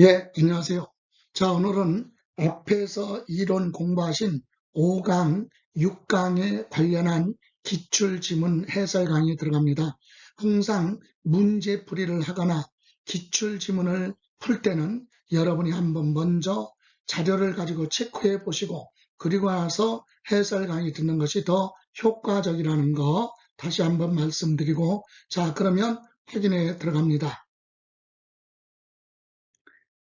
예, 안녕하세요. 자, 오늘은 앞에서 이론 공부하신 5강, 6강에 관련한 기출지문 해설 강의 들어갑니다. 항상 문제풀이를 하거나 기출지문을 풀 때는 여러분이 한번 먼저 자료를 가지고 체크해 보시고 그리고 나서 해설 강의 듣는 것이 더 효과적이라는 거 다시 한번 말씀드리고, 자, 그러면 확인해 들어갑니다.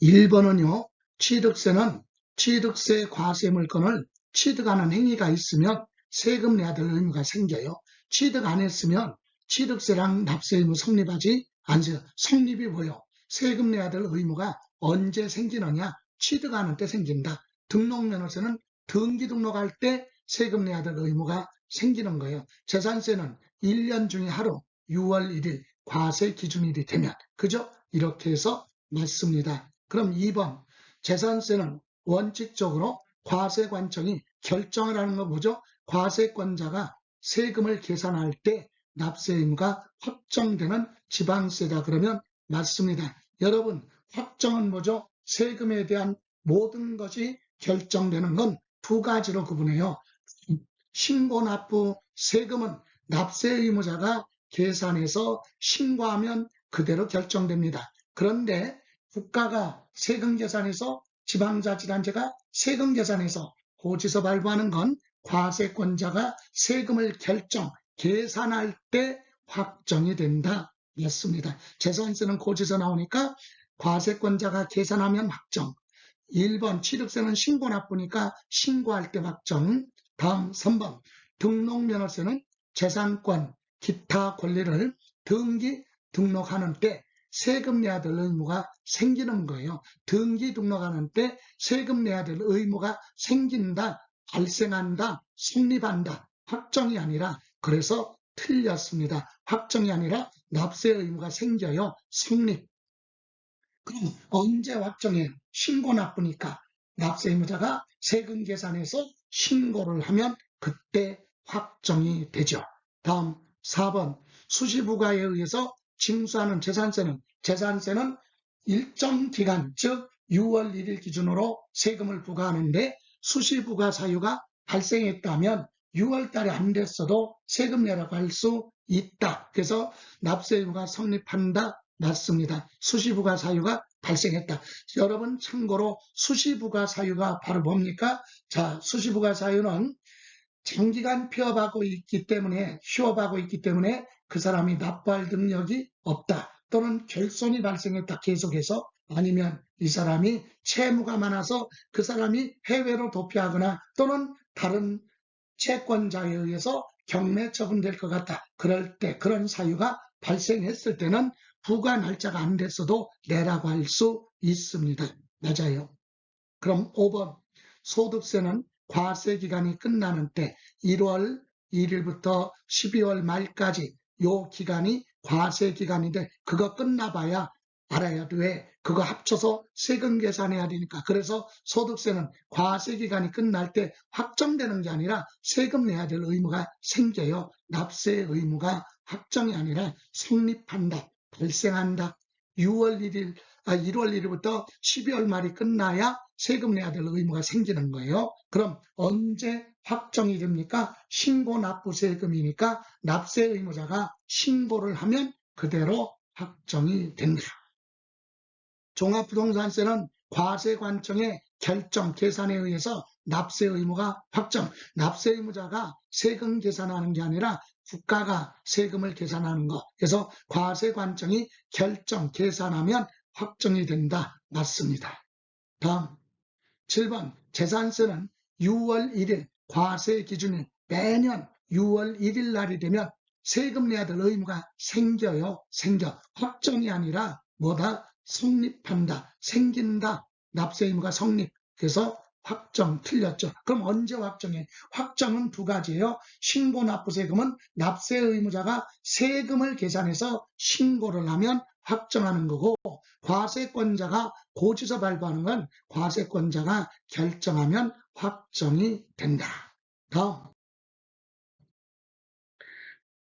1번은요, 취득세는 취득세 과세 물건을 취득하는 행위가 있으면 세금 내야 될 의무가 생겨요. 취득 안 했으면 취득세랑 납세 의무 성립하지 않으세요. 성립이 뭐요? 세금 내야 될 의무가 언제 생기느냐? 취득하는 때 생긴다. 등록면허세는 등기 등록할 때 세금 내야 될 의무가 생기는 거예요. 재산세는 1년 중에 하루 6월 1일 과세 기준일이 되면, 그죠? 이렇게 해서 맞습니다. 그럼 2번, 재산세는 원칙적으로 과세관청이 결정을 하는 거 뭐죠? 과세권자가 세금을 계산할 때 납세 의무가 확정되는 지방세다 그러면 맞습니다. 여러분, 확정은 뭐죠? 세금에 대한 모든 것이 결정되는 건 두 가지로 구분해요. 신고 납부 세금은 납세 의무자가 계산해서 신고하면 그대로 결정됩니다. 그런데 국가가 세금 계산해서, 지방자치단체가 세금 계산해서 고지서 발부하는 건 과세권자가 세금을 계산할 때 확정이 된다. 맞습니다. 재산세는 고지서 나오니까 과세권자가 계산하면 확정. 1번 취득세는 신고 납부니까 신고할 때 확정. 다음 3번 등록면허세는 재산권, 기타 권리를 등기 등록하는 때 세금 내야 될 의무가 생기는 거예요. 등기 등록하는 때 세금 내야 될 의무가 생긴다, 발생한다, 성립한다. 확정이 아니라, 그래서 틀렸습니다. 확정이 아니라 납세 의무가 생겨요. 성립. 그럼 언제 확정해? 신고 납부니까 납세 의무자가 세금 계산해서 신고를 하면 그때 확정이 되죠. 다음 4번 수시부가에 의해서 징수하는 재산세는 일정 기간, 즉 6월 1일 기준으로 세금을 부과하는데 수시부가 사유가 발생했다면 6월 달에 안 됐어도 세금 내라고 할 수 있다. 그래서 납세 의무가 성립한다. 맞습니다. 수시부가 사유가 발생했다. 여러분 참고로 수시부가 사유가 바로 뭡니까? 자, 수시부가 사유는 장기간 휴업하고 있기 때문에 그 사람이 납부할 능력이 없다. 또는 결손이 발생했다. 계속해서. 아니면 이 사람이 채무가 많아서 그 사람이 해외로 도피하거나 또는 다른 채권자에 의해서 경매 처분될 것 같다. 그럴 때, 그런 사유가 발생했을 때는 부과 날짜가 안 됐어도 내라고 할 수 있습니다. 맞아요. 그럼 5번 소득세는 과세 기간이 끝나는 때 1월 1일부터 12월 말까지 요 기간이 과세 기간인데 그거 끝나봐야 알아야 돼. 그거 합쳐서 세금 계산해야 되니까. 그래서 소득세는 과세 기간이 끝날 때 확정되는 게 아니라 세금 내야 될 의무가 생겨요. 납세 의무가 확정이 아니라 성립한다, 발생한다. 1월 1일부터 12월 말이 끝나야 세금 내야 될 의무가 생기는 거예요. 그럼 언제 확정이 됩니까? 신고 납부 세금이니까 납세 의무자가 신고를 하면 그대로 확정이 된다. 종합부동산세는 과세관청의 결정, 계산에 의해서 납세 의무가 확정, 납세 의무자가 세금 계산하는 게 아니라 국가가 세금을 계산하는 것. 그래서 과세관청이 결정, 계산하면 확정이 된다. 맞습니다. 다음 7번 재산세는 6월 1일 과세 기준일 매년 6월 1일 날이 되면 세금 내야 될 의무가 생겨요. 확정이 아니라 뭐다? 성립한다. 생긴다. 납세 의무가 성립. 그래서 확정 틀렸죠. 그럼 언제 확정해? 확정은 두 가지예요. 신고 납부 세금은 납세 의무자가 세금을 계산해서 신고를 하면 확정하는 거고, 과세권자가 고지서 발부하는 건 과세권자가 결정하면 확정이 된다. 다음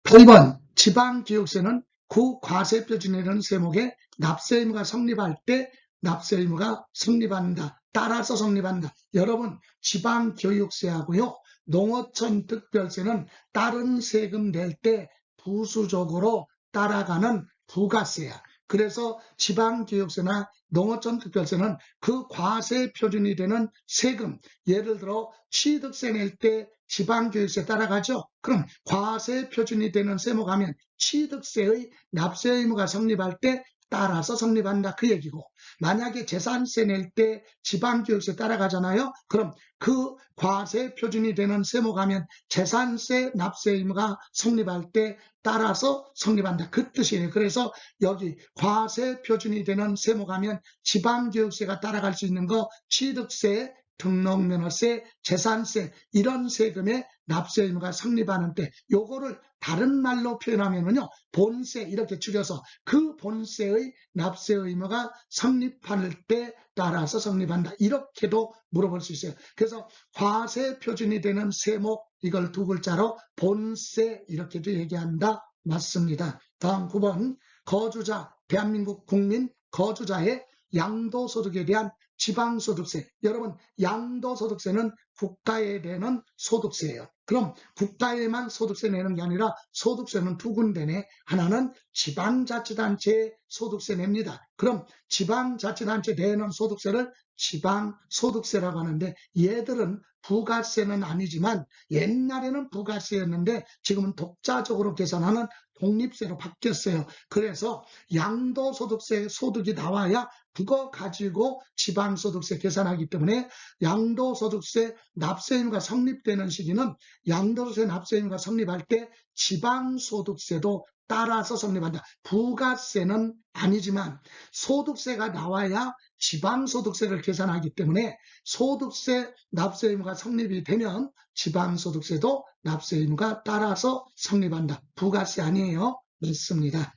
8번 지방기획세는 구과세표준이라는 세목에 납세 의무가 성립할 때 납세 의무가 성립한다. 따라서 성립한다. 여러분, 지방교육세하고요, 농어촌 특별세는 다른 세금 낼 때 부수적으로 따라가는 부가세야. 그래서 지방교육세나 농어촌 특별세는 그 과세 표준이 되는 세금, 예를 들어 취득세 낼 때 지방교육세 따라가죠. 그럼 과세 표준이 되는 세목하면 취득세의 납세 의무가 성립할 때 따라서 성립한다 그 얘기고, 만약에 재산세 낼 때 지방교육세 따라가잖아요. 그럼 그 과세 표준이 되는 세목하면 재산세 납세 의무가 성립할 때 따라서 성립한다 그 뜻이에요. 그래서 여기 과세 표준이 되는 세목하면 지방교육세가 따라갈 수 있는 거 취득세, 등록면허세, 재산세 이런 세금의 납세 의무가 성립하는 때, 요거를 다른 말로 표현하면은요, 본세 이렇게 줄여서 그 본세의 납세 의무가 성립할 때 따라서 성립한다 이렇게도 물어볼 수 있어요. 그래서 과세 표준이 되는 세목, 이걸 두 글자로 본세 이렇게도 얘기한다. 맞습니다. 다음 9번, 거주자, 대한민국 국민 거주자의 양도소득에 대한 지방소득세. 여러분, 양도소득세는 국가에 내는 소득세예요. 그럼 국가에만 소득세 내는 게 아니라 소득세는 두 군데네. 하나는 지방자치단체에 소득세 냅니다. 그럼 지방자치단체 내는 소득세를 지방소득세라고 하는데, 얘들은 부가세는 아니지만 옛날에는 부가세였는데 지금은 독자적으로 계산하는 독립세로 바뀌었어요. 그래서 양도소득세 소득이 나와야 그거 가지고 지방소득세 계산하기 때문에 양도소득세 납세 의무가 성립되는 시기는 양도소득세 납세 의무가 성립할 때 지방소득세도 따라서 성립한다. 부가세는 아니지만 소득세가 나와야 지방소득세를 계산하기 때문에 소득세 납세 의무가 성립이 되면 지방소득세도 납세 의무가 따라서 성립한다. 부가세 아니에요. 맞습니다.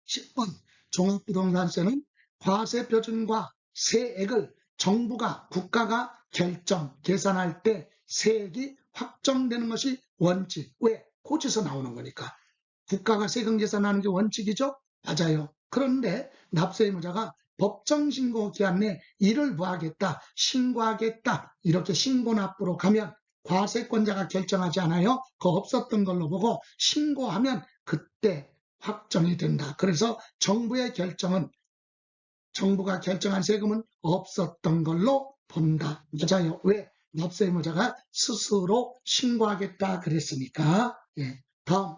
10번 종합부동산세는 과세 표준과 세액을 정부가 국가가 결정 계산할 때 세액이 확정되는 것이 원칙. 왜? 고지서 나오는 거니까. 국가가 세금 계산하는 게 원칙이죠? 맞아요. 그런데 납세 의무자가 법정신고 기한 내 이를 뭐하겠다, 신고하겠다 이렇게 신고납부로 가면 과세권자가 결정하지 않아요. 그거 없었던 걸로 보고 신고하면 그때 확정이 된다. 그래서 정부의 결정은, 정부가 결정한 세금은 없었던 걸로 본다. 맞아요. 왜? 납세 의무자가 스스로 신고하겠다 그랬으니까. 예. 다음.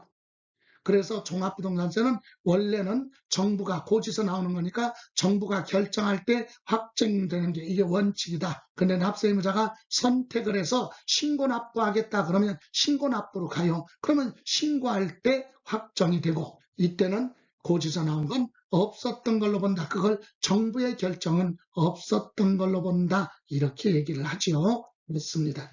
그래서 종합부동산세는 원래는 정부가 고지서 나오는 거니까 정부가 결정할 때 확정되는 게 이게 원칙이다. 근데 납세 의무자가 선택을 해서 신고납부하겠다 그러면 신고납부로 가요. 그러면 신고할 때 확정이 되고, 이때는 고지서 나온 건 없었던 걸로 본다. 그걸 정부의 결정은 없었던 걸로 본다. 이렇게 얘기를 하지요. 그렇습니다.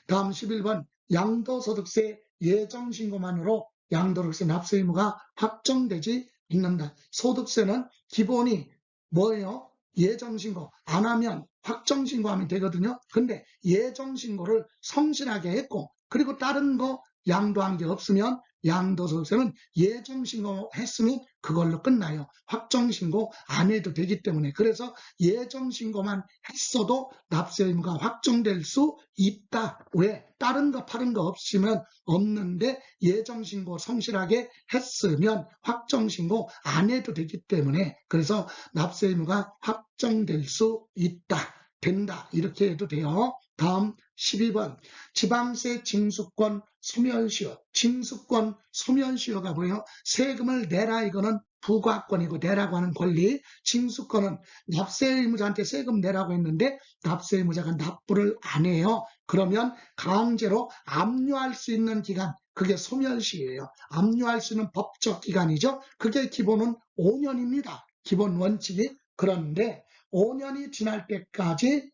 다음 11번 양도소득세 예정신고만으로 양도소득세 납세 의무가 확정되지 않는다. 소득세는 기본이 뭐예요? 예정신고. 안 하면 확정신고하면 되거든요. 근데 예정신고를 성실하게 했고, 그리고 다른 거 양도한 게 없으면 양도소득세는 예정신고 했으면 그걸로 끝나요. 확정신고 안 해도 되기 때문에. 그래서 예정신고만 했어도 납세 의무가 확정될 수 있다. 왜? 다른 거 파는 거 없으면 없는데 예정신고 성실하게 했으면 확정신고 안 해도 되기 때문에, 그래서 납세 의무가 확정될 수 있다. 된다. 이렇게 해도 돼요. 다음 12번 지방세 징수권 소멸시효. 징수권 소멸시효가 뭐예요? 세금을 내라, 이거는 부과권이고 내라고 하는 권리. 징수권은 납세 의무자한테 세금 내라고 했는데 납세 의무자가 납부를 안 해요. 그러면 강제로 압류할 수 있는 기간, 그게 소멸시효예요. 압류할 수 있는 법적 기간이죠. 그게 기본은 5년입니다. 기본 원칙이. 그런데 5년이 지날 때까지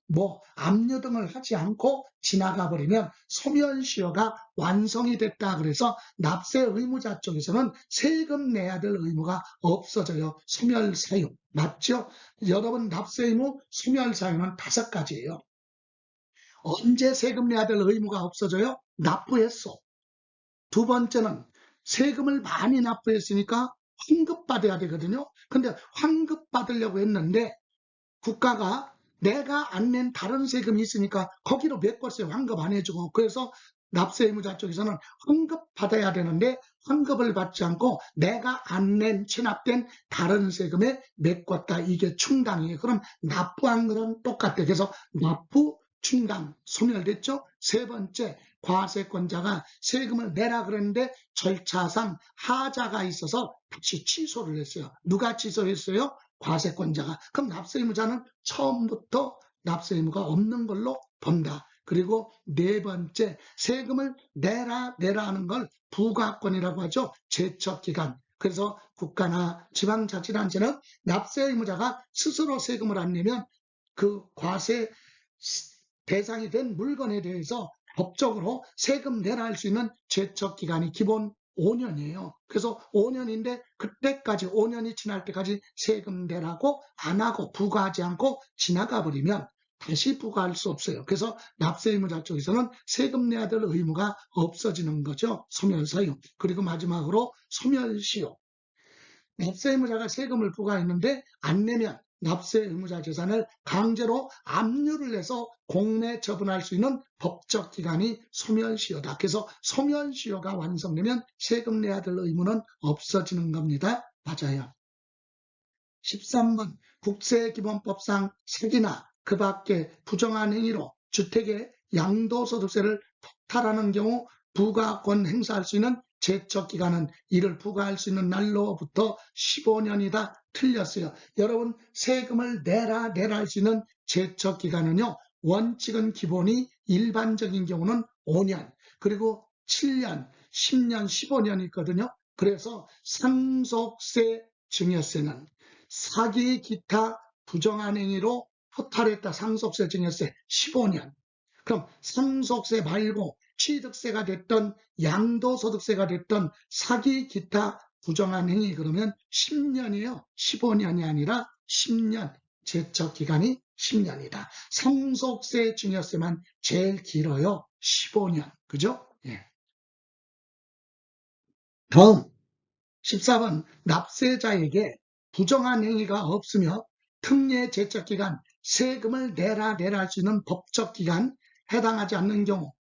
압류 등을 하지 않고 지나가 버리면 소멸시효가 완성이 됐다. 그래서 납세 의무자 쪽에서는 세금 내야 될 의무가 없어져요. 소멸사유. 맞죠? 여러분, 납세 의무 소멸사유는 5가지예요. 언제 세금 내야 될 의무가 없어져요? 납부했어. 두 번째는 세금을 많이 납부했으니까 환급받아야 되거든요. 근데 환급받으려고 했는데 국가가 내가 안 낸 다른 세금이 있으니까 거기로 메꿨어요. 환급 안 해주고. 그래서 납세 의무자 쪽에서는 환급 받아야 되는데 환급을 받지 않고 내가 안 낸 체납된 다른 세금에 메꿨다. 이게 충당이에요. 그럼 납부한 거는 똑같아. 그래서 납부, 충당, 소멸됐죠? 세 번째, 과세권자가 세금을 내라 그랬는데 절차상 하자가 있어서 다시 취소를 했어요. 누가 취소했어요? 과세권자가. 그럼 납세 의무자는 처음부터 납세 의무가 없는 걸로 본다. 그리고 네 번째, 세금을 내라 하는 걸 부과권이라고 하죠. 제척기간. 그래서 국가나 지방자치단체는 납세 의무자가 스스로 세금을 안 내면 그 과세 대상이 된 물건에 대해서 법적으로 세금 내라 할 수 있는 제척기간이 기본 5년이에요. 그래서 5년인데 그때까지 5년이 지날 때까지 세금 내라고 안 하고 부과하지 않고 지나가 버리면 다시 부과할 수 없어요. 그래서 납세 의무자 쪽에서는 세금 내야 될 의무가 없어지는 거죠. 소멸사유. 그리고 마지막으로 소멸시효. 납세 의무자가 세금을 부과했는데 안 내면 납세 의무자 재산을 강제로 압류를 해서 공매 처분할 수 있는 법적 기간이 소멸시효다. 그래서 소멸시효가 완성되면 세금 내야 될 의무는 없어지는 겁니다. 맞아요. 13번 국세기본법상 사기나 그 밖에 부정한 행위로 주택의 양도소득세를 폭탈하는 경우 부과권 행사할 수 있는 제척기간은 이를 부과할 수 있는 날로부터 15년이다. 틀렸어요. 여러분 세금을 내라 할 수 있는 제척기간은요. 원칙은 기본이 일반적인 경우는 5년 그리고 7년, 10년, 15년이 있거든요. 그래서 상속세, 증여세는 사기 기타 부정한 행위로 포탈했다. 상속세, 증여세 15년. 그럼 상속세 말고 취득세가 됐던 양도소득세가 됐던 사기 기타 부정한 행위 그러면 10년이에요. 15년이 아니라 10년. 제척기간이 10년이다. 상속세, 증여세만 제일 길어요. 15년. 그죠? 예. 다음 14번 납세자에게 부정한 행위가 없으며 특례 제척기간 세금을 내라 할 수 있는 법적기간 해당하지 않는 경우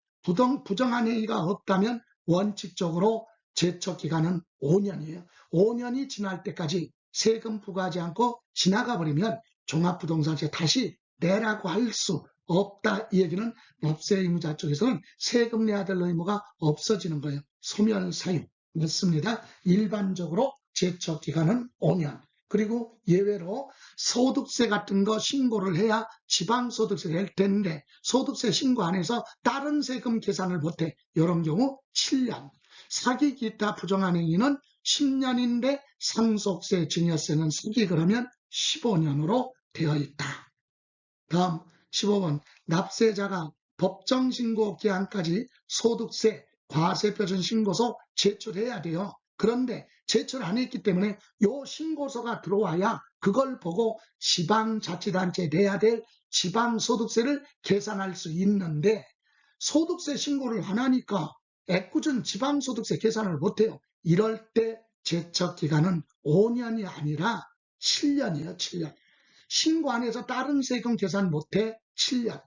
부정한 행위가 없다면 원칙적으로 제척기간은 5년이에요. 5년이 지날 때까지 세금 부과하지 않고 지나가 버리면 종합부동산세 다시 내라고 할 수 없다. 이 얘기는 납세 의무자 쪽에서는 세금 내야 될 의무가 없어지는 거예요. 소멸사유. 맞습니다. 일반적으로 제척기간은 5년. 그리고 예외로 소득세 같은 거 신고를 해야 지방소득세가 될 텐데 소득세 신고 안 해서 다른 세금 계산을 못해. 이런 경우 7년. 사기 기타 부정한 행위는 10년인데 상속세, 증여세는 사기 그러면 15년으로 되어 있다. 다음 15번 납세자가 법정신고 기한까지 소득세, 과세표준 신고서 제출해야 돼요. 그런데 제출 안 했기 때문에 요 신고서가 들어와야 그걸 보고 지방자치단체에 내야 될 지방소득세를 계산할 수 있는데 소득세 신고를 안 하니까 애꿎은 지방소득세 계산을 못해요. 이럴 때 제척기간은 5년이 아니라 7년이에요. 7년. 신고 안 해서 다른 세금 계산 못해 7년.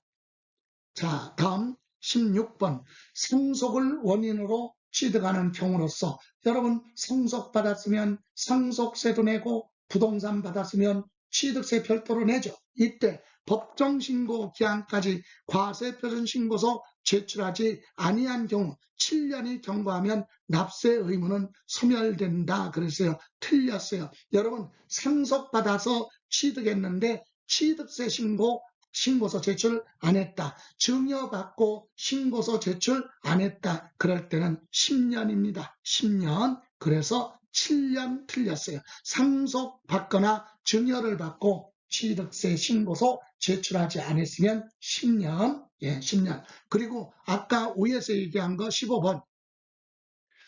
자, 다음 16번 상속을 원인으로 취득하는 경우로서 여러분 상속받았으면 상속세도 내고 부동산 받았으면 취득세 별도로 내죠. 이때 법정신고 기한까지 과세표준 신고서 제출하지 아니한 경우 7년이 경과하면 납세 의무는 소멸된다. 그랬어요. 틀렸어요. 여러분 상속받아서 취득했는데 취득세 신고서 제출 안 했다. 증여받고 신고서 제출 안 했다. 그럴 때는 10년입니다. 10년. 그래서 7년 틀렸어요. 상속받거나 증여를 받고 취득세 신고서 제출하지 않았으면 10년. 예, 10년. 그리고 아까 위에서 얘기한 거 15번.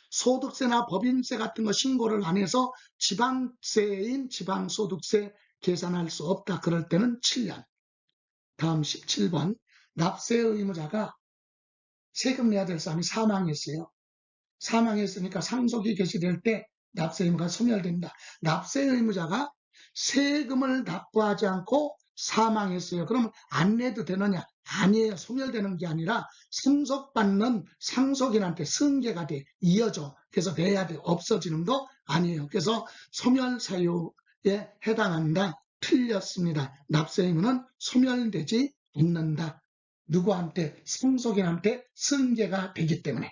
소득세나 법인세 같은 거 신고를 안 해서 지방세인 지방소득세 계산할 수 없다. 그럴 때는 7년. 다음 17번 납세 의무자가 세금 내야 될 사람이 사망했어요. 사망했으니까 상속이 개시될 때 납세 의무가 소멸된다. 납세 의무자가 세금을 납부하지 않고 사망했어요. 그러면 안 내도 되느냐? 아니에요. 소멸되는 게 아니라 상속받는 상속인한테 승계가 돼 이어져. 그래서 내야 돼. 없어지는 거 아니에요. 그래서 소멸 사유에 해당한다. 틀렸습니다. 납세 의무는 소멸되지 않는다. 누구한테? 상속인한테 승계가 되기 때문에.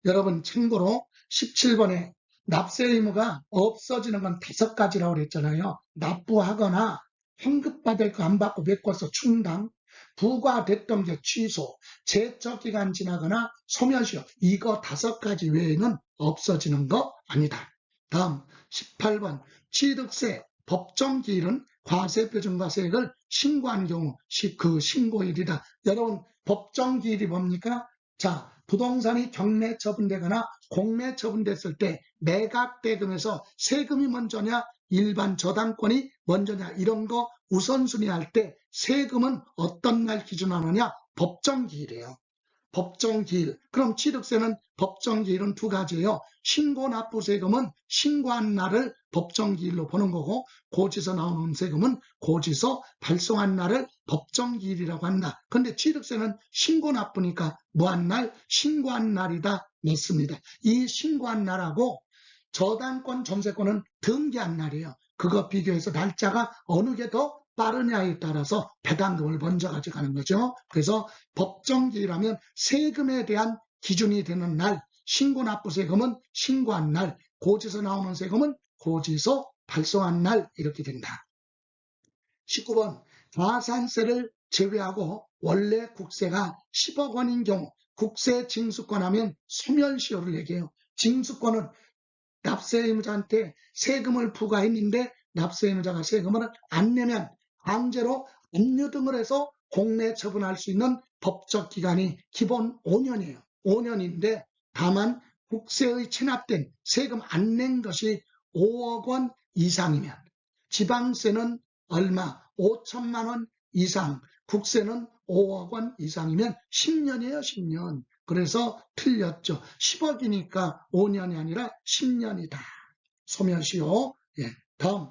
여러분 참고로 17번에 납세 의무가 없어지는 건 5가지라고 그랬잖아요. 납부하거나 환급받을 거 안 받고 메꿔서 충당, 부과됐던 게 취소, 제적기간 지나거나 소멸시효, 이거 5가지 외에는 없어지는 거 아니다. 다음 18번 취득세 법정기일은 과세표준과세액을 신고한 경우 그 신고일이다. 여러분 법정기일이 뭡니까? 자, 부동산이 경매 처분되거나 공매 처분됐을 때 매각대금에서 세금이 먼저냐 일반 저당권이 먼저냐 이런 거 우선순위 할 때 세금은 어떤 날 기준하느냐? 법정기일이에요. 법정기일. 그럼 취득세는 법정기일은 2가지예요. 신고납부세금은 신고한 날을 법정기일로 보는 거고 고지서 나오는 세금은 고지서 발송한 날을 법정기일이라고 한다. 그런데 취득세는 신고납부니까 뭐한 날? 신고한 날이다. 맞습니다. 이 신고한 날하고 저당권, 전세권은 등기한 날이에요. 그거 비교해서 날짜가 어느 게 더 빠르냐에 따라서 배당금을 먼저 가져가는 거죠. 그래서 법정기일하면 세금에 대한 기준이 되는 날, 신고납부세금은 신고한 날, 고지서 나오는 세금은 고지서 발송한 날 이렇게 된다. 19번 가산세를 제외하고 원래 국세가 10억 원인 경우 국세 징수권하면 소멸시효를 얘기해요. 징수권은 납세 의무자한테 세금을 부과했는데 납세 의무자가 세금을 안 내면 강제로 압류 등을 해서 공매 처분할 수 있는 법적 기간이 기본 5년이에요. 5년인데 다만 국세의 체납된 세금 안 낸 것이 5억 원 이상이면 지방세는 얼마? 5천만 원 이상, 국세는 5억 원 이상이면 10년이에요. 10년. 그래서 틀렸죠. 10억이니까 5년이 아니라 10년이다. 소멸시효. 예. 다음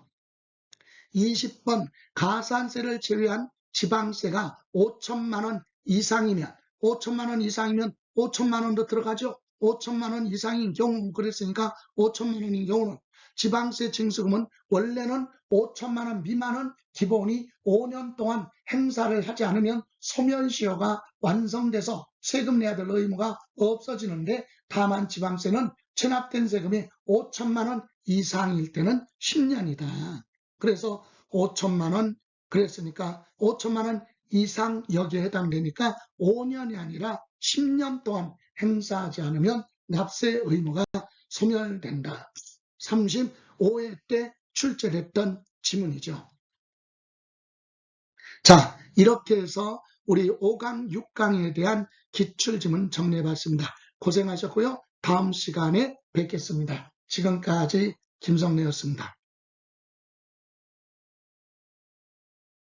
20번 가산세를 제외한 지방세가 5천만 원 이상이면 5천만 원 이상이면 5천만 원도 들어가죠. 5천만 원 이상인 경우 그랬으니까 5천만 원인 경우는 지방세 징수금은 원래는 5천만 원 미만은 기본이 5년 동안 행사를 하지 않으면 소멸시효가 완성돼서 세금 내야 될 의무가 없어지는데 다만 지방세는 체납된 세금이 5천만 원 이상일 때는 10년이다. 그래서 5천만 원 그랬으니까 5천만 원 이상 여기에 해당되니까 5년이 아니라 10년 동안 행사하지 않으면 납세 의무가 소멸된다. 35회 때 출제됐던 지문이죠. 자, 이렇게 해서 우리 5강, 6강에 대한 기출지문 정리해봤습니다. 고생하셨고요. 다음 시간에 뵙겠습니다. 지금까지 김성래였습니다.